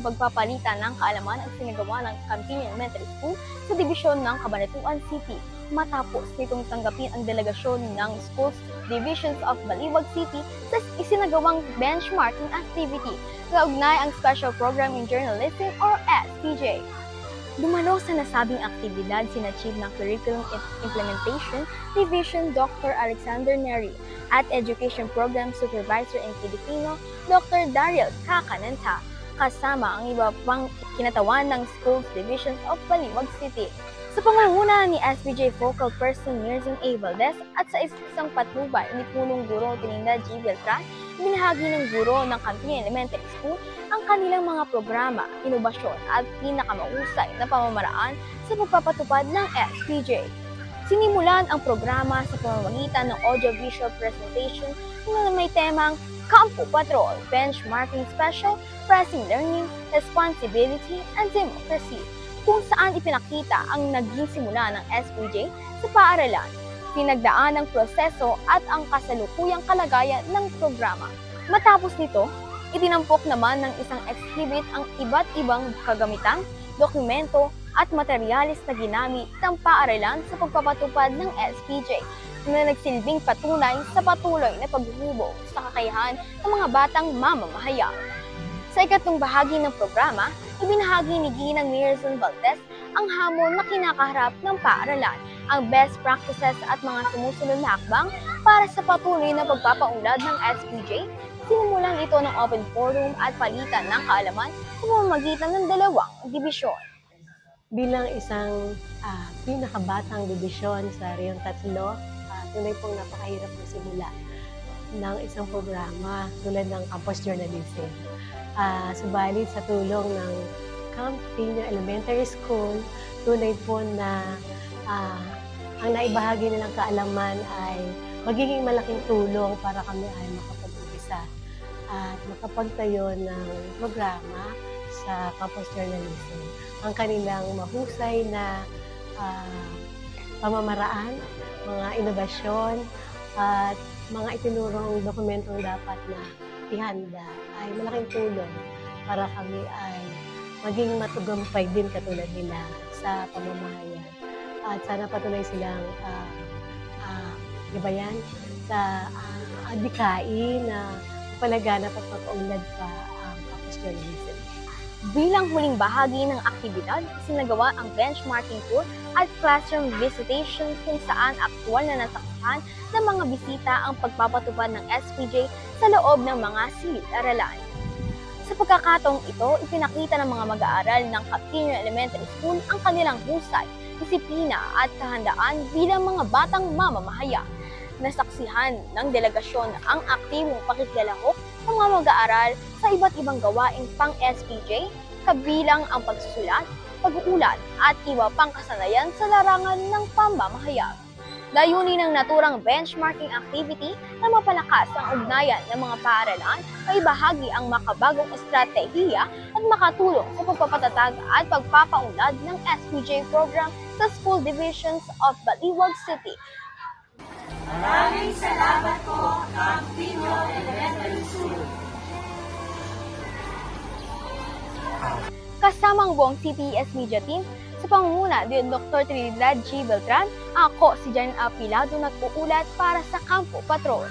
pagpapalitan ng kaalaman ang sinagawa ng Campiña Elementary School sa dibisyon ng Cabanatuan City matapos nitong tanggapin ang delegasyon ng Schools Divisions of Baliwag City sa isinagawang benchmarking activity kaugnay ang Special Program in Journalism or SPJ. Dumalo sa nasabing aktibidad sina Chief ng Curriculum Implementation Division Dr. Alexander Neri at Education Program Supervisor in Filipino Dr. Daryl Kakananta, kasama ang iba pang kinatawan ng Schools Divisions of Baliwag City. Sa pangunguna ni SPJ Focal Person Mirzin A. Valdez at sa isang patnubay ni Punong Guro Trinidad G. Beltran, binahagi ng guro ng Campiña Elementary School ang kanilang mga programa, inobasyon at pinakamahusay na pamamaraan sa pagpapatupad ng SPJ. Sinimulan ang programa sa pamamagitan ng audiovisual presentation na may temang Campo Patrol, Benchmarking Special, Pressing Learning, Responsibility, and Democracy, kung saan ipinakita ang naging simula ng SPJ sa paaralan, pinagdaan ng proseso at ang kasalukuyang kalagayan ng programa. Matapos nito, itinampok naman ng isang exhibit ang iba't ibang kagamitan, dokumento at materyales na ginamit ng paaralan sa pagpapatupad ng SPJ na nagsilbing patunay sa patuloy na paghubog sa kakayahan ng mga batang mamamahayag. Sa ikatlong bahagi ng programa, ibinahagi ni Ginang Mirzin Valdez ang hamon na kinakaharap ng paaralan, ang best practices at mga sumusunod na hakbang para sa patuloy na pagpapaunlad ng SPJ. Sinimulan ito ng open forum at palitan ng kaalaman sa pamamagitan ng dalawang dibisyon. Bilang isang pinakabatang dibisyon sa Riyong 3, tunay pong napakahirap na simula ng isang programa tulad ng Campus Journalism. Subalit sa tulong ng Campiña Elementary School, tunay po na ang naibahagi nilang kaalaman ay magiging malaking tulong para kami ay makapag-umpisa at makapagtayo ng programa sa Campus Journalism. Ang kanilang mahusay na pamamaraan, mga inobasyon at mga itinurong dokumentong dapat na ihanda ay malaking tulong para kami ay maging matugumpay din katulad nila sa pamamahayan. At sana patuloy silang gabayan sa adhikain na palaganap at mapaunlad pa ang Campus Journalism. Bilang huling bahagi ng aktibidad, sinagawa ang benchmarking tour at classroom visitation kung saan aktwal na nasaksihan ng mga bisita ang pagpapatupad ng SPJ sa loob ng mga silid-aralan. Sa pagkakataong ito, ipinakita ng mga mag-aaral ng Campiña Elementary School ang kanilang husay, disiplina at kahandaan bilang mga batang mamamahayag. Nasaksihan ng delegasyon ang aktibong pakikilalahok ng mga mag-aaral sa iba't ibang gawaing pang-SPJ, kabilang ang pagsusulat, pag-uulat at iba pang kasanayan sa larangan ng pamamahayag. Layunin ng naturang benchmarking activity na mapalakas ang ugnayan ng mga paaralan ay bahagi ang makabagong estratehiya at makatulong sa pagpapatatag at pagpapaunlad ng SPJ program sa School Divisions of Baliwag City. Maraming salamat po, Campiña Elementary School. Kasama ang buong CTES Media Team, sa pangunguna ni Dr. Trinidad G. Beltran, ako si Jan Apilado nag-uulat para sa Campo Patrol.